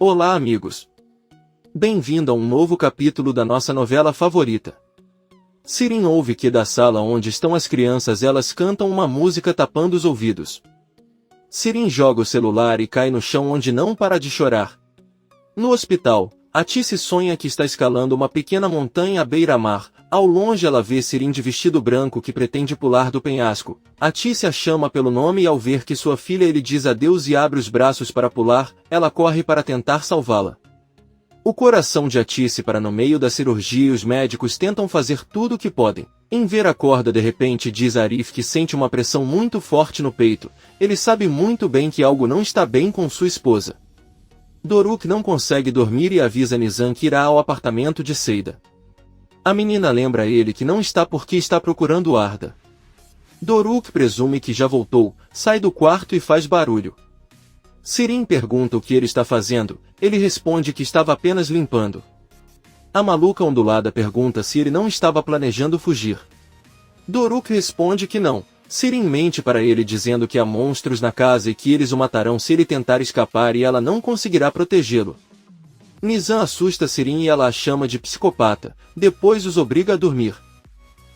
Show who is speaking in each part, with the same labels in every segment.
Speaker 1: Olá, amigos! Bem-vindo a um novo capítulo da nossa novela favorita. Sirin ouve que da sala onde estão as crianças elas cantam uma música tapando os ouvidos. Sirin joga o celular e cai no chão onde não para de chorar. No hospital, Atice sonha que está escalando uma pequena montanha à beira-mar. Ao longe ela vê Sirin de vestido branco que pretende pular do penhasco. Atice a chama pelo nome e ao ver que sua filha lhe diz adeus e abre os braços para pular, ela corre para tentar salvá-la. O coração de Atice para no meio da cirurgia e os médicos tentam fazer tudo o que podem. Em ver a corda de repente diz a Arif que sente uma pressão muito forte no peito. Ele sabe muito bem que algo não está bem com sua esposa. Doruk não consegue dormir e avisa Nizam que irá ao apartamento de Seida. A menina lembra a ele que não está porque está procurando Arda. Doruk presume que já voltou, sai do quarto e faz barulho. Sirin pergunta o que ele está fazendo, ele responde que estava apenas limpando. A maluca ondulada pergunta se ele não estava planejando fugir. Doruk responde que não. Sirin mente para ele dizendo que há monstros na casa e que eles o matarão se ele tentar escapar e ela não conseguirá protegê-lo. Nizam assusta Sirin e ela a chama de psicopata, depois os obriga a dormir.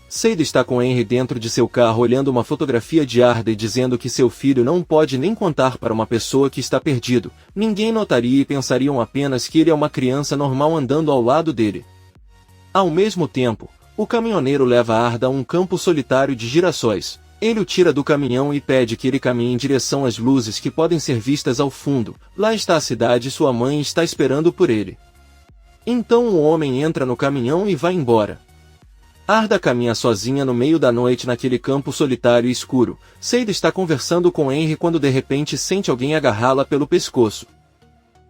Speaker 1: Seida está com Henry dentro de seu carro olhando uma fotografia de Arda e dizendo que seu filho não pode nem contar para uma pessoa que está perdido, ninguém notaria e pensariam apenas que ele é uma criança normal andando ao lado dele. Ao mesmo tempo, o caminhoneiro leva Arda a um campo solitário de girassóis. Ele o tira do caminhão e pede que ele caminhe em direção às luzes que podem ser vistas ao fundo. Lá está a cidade e sua mãe está esperando por ele. Então o homem entra no caminhão e vai embora. Arda caminha sozinha no meio da noite naquele campo solitário e escuro. Seida está conversando com Henry quando de repente sente alguém agarrá-la pelo pescoço.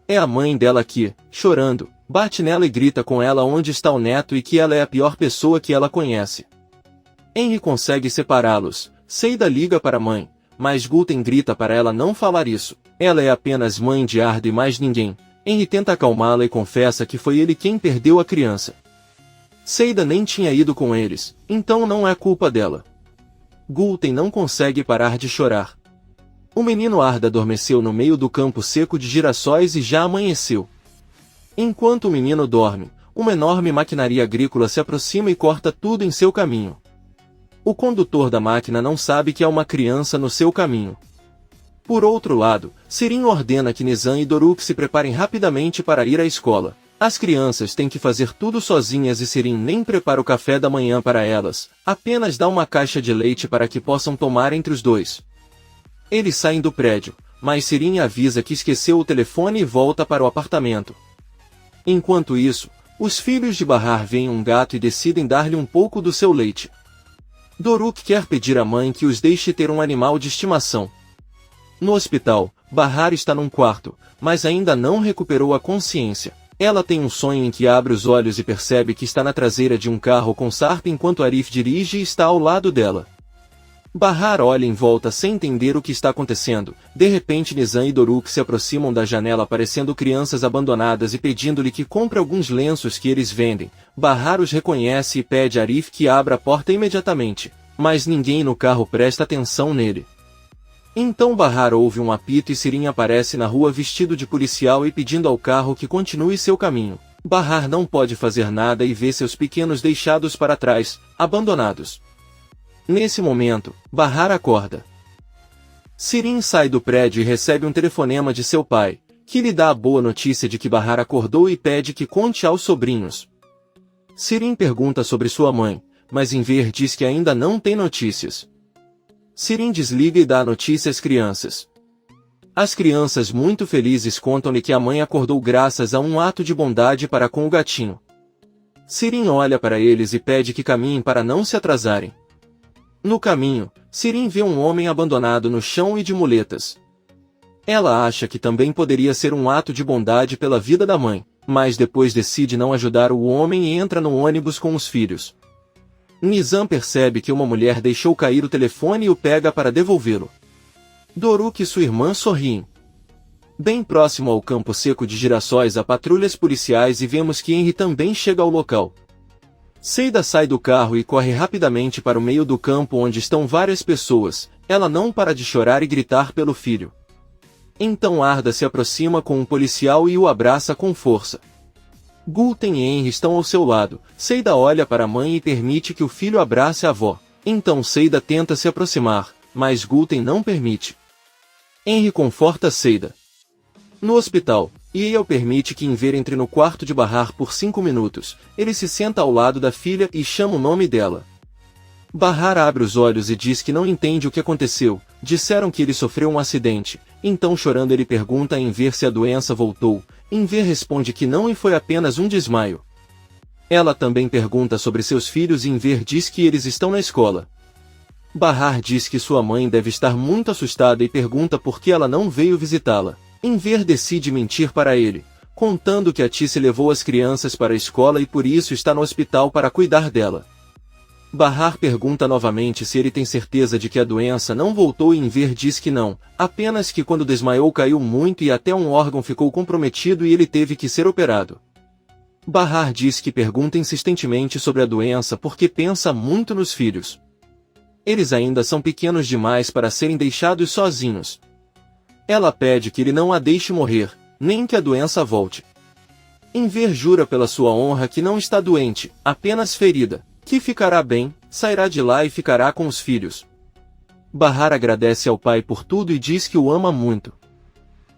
Speaker 1: É a mãe dela que, chorando, bate nela e grita com ela onde está o neto e que ela é a pior pessoa que ela conhece. Henry consegue separá-los. Seida liga para a mãe, mas Gulten grita para ela não falar isso. Ela é apenas mãe de Arda e mais ninguém. Henry tenta acalmá-la e confessa que foi ele quem perdeu a criança. Seida nem tinha ido com eles, então não é culpa dela. Gulten não consegue parar de chorar. O menino Arda adormeceu no meio do campo seco de girassóis e já amanheceu. Enquanto o menino dorme, uma enorme maquinaria agrícola se aproxima e corta tudo em seu caminho. O condutor da máquina não sabe que há uma criança no seu caminho. Por outro lado, Sirin ordena que Nizam e Doruk se preparem rapidamente para ir à escola. As crianças têm que fazer tudo sozinhas e Sirin nem prepara o café da manhã para elas, apenas dá uma caixa de leite para que possam tomar entre os dois. Eles saem do prédio, mas Sirin avisa que esqueceu o telefone e volta para o apartamento. Enquanto isso, os filhos de Bahar veem um gato e decidem dar-lhe um pouco do seu leite. Doruk quer pedir à mãe que os deixe ter um animal de estimação. No hospital, Bahar está num quarto, mas ainda não recuperou a consciência. Ela tem um sonho em que abre os olhos e percebe que está na traseira de um carro com Sarp enquanto Arif dirige e está ao lado dela. Bahar olha em volta sem entender o que está acontecendo. De repente Nizam e Doruk se aproximam da janela parecendo crianças abandonadas e pedindo-lhe que compre alguns lenços que eles vendem. Bahar os reconhece e pede a Arif que abra a porta imediatamente, mas ninguém no carro presta atenção nele. Então Bahar ouve um apito e Sirin aparece na rua vestido de policial e pedindo ao carro que continue seu caminho. Bahar não pode fazer nada e vê seus pequenos deixados para trás, abandonados. Nesse momento, Bahar acorda. Sirin sai do prédio e recebe um telefonema de seu pai, que lhe dá a boa notícia de que Bahar acordou e pede que conte aos sobrinhos. Sirin pergunta sobre sua mãe, mas em ver diz que ainda não tem notícias. Sirin desliga e dá a notícia às crianças. As crianças muito felizes contam-lhe que a mãe acordou graças a um ato de bondade para com o gatinho. Sirin olha para eles e pede que caminhem para não se atrasarem. No caminho, Sirin vê um homem abandonado no chão e de muletas. Ela acha que também poderia ser um ato de bondade pela vida da mãe, mas depois decide não ajudar o homem e entra no ônibus com os filhos. Nizam percebe que uma mulher deixou cair o telefone e o pega para devolvê-lo. Doruk e sua irmã sorriem. Bem próximo ao campo seco de girassóis há patrulhas policiais e vemos que Henry também chega ao local. Seida sai do carro e corre rapidamente para o meio do campo onde estão várias pessoas. Ela não para de chorar e gritar pelo filho. Então Arda se aproxima com um policial e o abraça com força. Gulten e Henry estão ao seu lado. Seida olha para a mãe e permite que o filho abrace a avó. Então Seida tenta se aproximar, mas Gulten não permite. Henry conforta Seida. No hospital, Yale permite que Inver entre no quarto de Bahar por 5 minutos. Ele se senta ao lado da filha e chama o nome dela. Bahar abre os olhos e diz que não entende o que aconteceu. Disseram que ele sofreu um acidente. Então, chorando, ele pergunta a Inver se a doença voltou. Inver responde que não e foi apenas um desmaio. Ela também pergunta sobre seus filhos e Inver diz que eles estão na escola. Bahar diz que sua mãe deve estar muito assustada e pergunta por que ela não veio visitá-la. Inver decide mentir para ele, contando que a Tice levou as crianças para a escola e por isso está no hospital para cuidar dela. Bahar pergunta novamente se ele tem certeza de que a doença não voltou e Inver diz que não, apenas que quando desmaiou caiu muito e até um órgão ficou comprometido e ele teve que ser operado. Bahar diz que pergunta insistentemente sobre a doença porque pensa muito nos filhos. Eles ainda são pequenos demais para serem deixados sozinhos. Ela pede que ele não a deixe morrer, nem que a doença volte. Inver jura pela sua honra que não está doente, apenas ferida, que ficará bem, sairá de lá e ficará com os filhos. Bahar agradece ao pai por tudo e diz que o ama muito.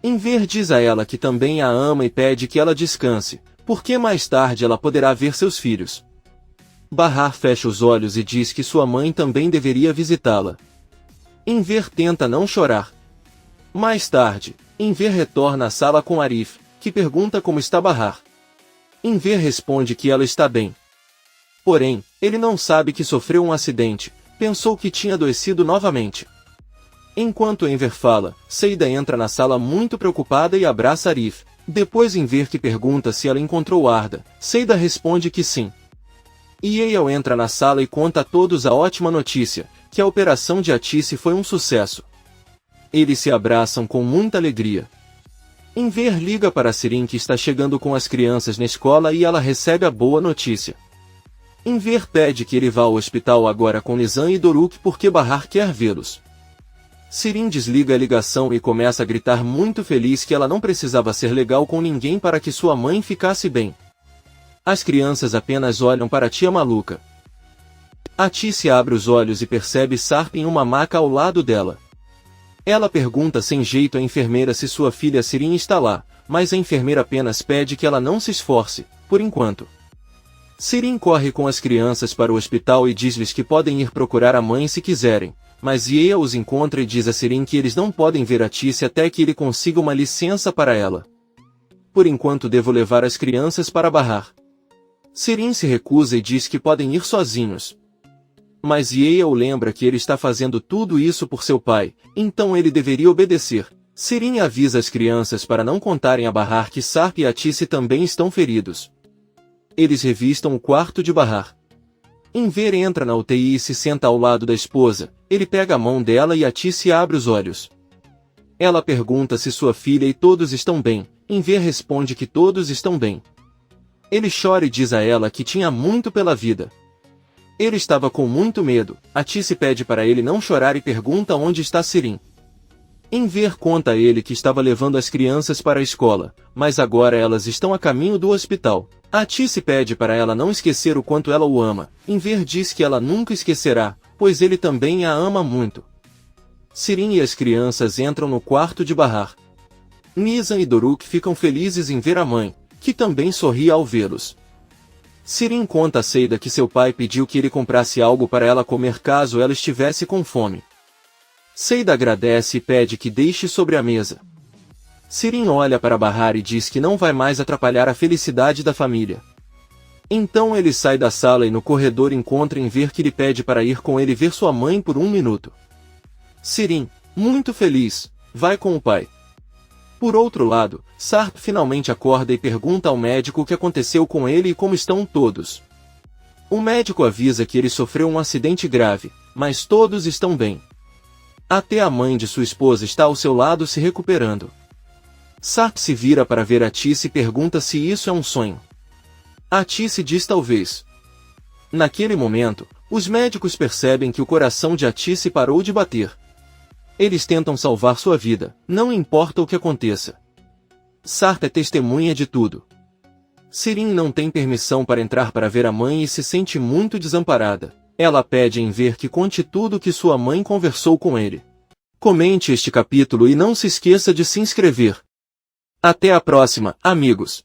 Speaker 1: Inver diz a ela que também a ama e pede que ela descanse, porque mais tarde ela poderá ver seus filhos. Bahar fecha os olhos e diz que sua mãe também deveria visitá-la. Inver tenta não chorar. Mais tarde, Inver retorna à sala com Arif, que pergunta como está Bahar. Inver responde que ela está bem. Porém, ele não sabe que sofreu um acidente, pensou que tinha adoecido novamente. Enquanto Enver fala, Seida entra na sala muito preocupada e abraça Arif. Depois Enver que pergunta se ela encontrou Arda, Seida responde que sim. Yale entra na sala e conta a todos a ótima notícia, que a operação de Atice foi um sucesso. Eles se abraçam com muita alegria. Enver liga para Sirin que está chegando com as crianças na escola e ela recebe a boa notícia. Enver pede que ele vá ao hospital agora com Nizam e Doruk porque Bahar quer vê-los. Sirin desliga a ligação e começa a gritar muito feliz que ela não precisava ser legal com ninguém para que sua mãe ficasse bem. As crianças apenas olham para a tia maluca. Atice abre os olhos e percebe Sarp em uma maca ao lado dela. Ela pergunta sem jeito à enfermeira se sua filha Sirin está lá, mas a enfermeira apenas pede que ela não se esforce, por enquanto. Sirin corre com as crianças para o hospital e diz-lhes que podem ir procurar a mãe se quiserem, mas Yea os encontra e diz a Sirin que eles não podem ver Atice até que ele consiga uma licença para ela. Por enquanto devo levar as crianças para Bahar. Sirin se recusa e diz que podem ir sozinhos. Mas Yea o lembra que ele está fazendo tudo isso por seu pai, então ele deveria obedecer. Sirin avisa as crianças para não contarem a Bahar que Sarp e Atice também estão feridos. Eles revistam o quarto de Bahar. Enver entra na UTI e se senta ao lado da esposa, ele pega a mão dela e Atice abre os olhos. Ela pergunta se sua filha e todos estão bem, Enver responde que todos estão bem. Ele chora e diz a ela que tinha muito pela vida. Ele estava com muito medo, Atice pede para ele não chorar e pergunta onde está Sirin. Enver conta a ele que estava levando as crianças para a escola, mas agora elas estão a caminho do hospital. Atice pede para ela não esquecer o quanto ela o ama. Enver diz que ela nunca esquecerá, pois ele também a ama muito. Sirin e as crianças entram no quarto de Bahar. Nizam e Doruk ficam felizes em ver a mãe, que também sorri ao vê-los. Sirin conta a Seida que seu pai pediu que ele comprasse algo para ela comer caso ela estivesse com fome. Seida agradece e pede que deixe sobre a mesa. Sirin olha para Bahar e diz que não vai mais atrapalhar a felicidade da família. Então ele sai da sala e no corredor encontra Enver que lhe pede para ir com ele ver sua mãe por 1 minuto. Sirin, muito feliz, vai com o pai. Por outro lado, Sarp finalmente acorda e pergunta ao médico o que aconteceu com ele e como estão todos. O médico avisa que ele sofreu um acidente grave, mas todos estão bem. Até a mãe de sua esposa está ao seu lado se recuperando. Sarp se vira para ver Atice e pergunta se isso é um sonho. Atice diz talvez. Naquele momento, os médicos percebem que o coração de Atice parou de bater. Eles tentam salvar sua vida, não importa o que aconteça. Sarta é testemunha de tudo. Sirin não tem permissão para entrar para ver a mãe e se sente muito desamparada. Ela pede em ver que conte tudo o que sua mãe conversou com ele. Comente este capítulo e não se esqueça de se inscrever. Até a próxima, amigos!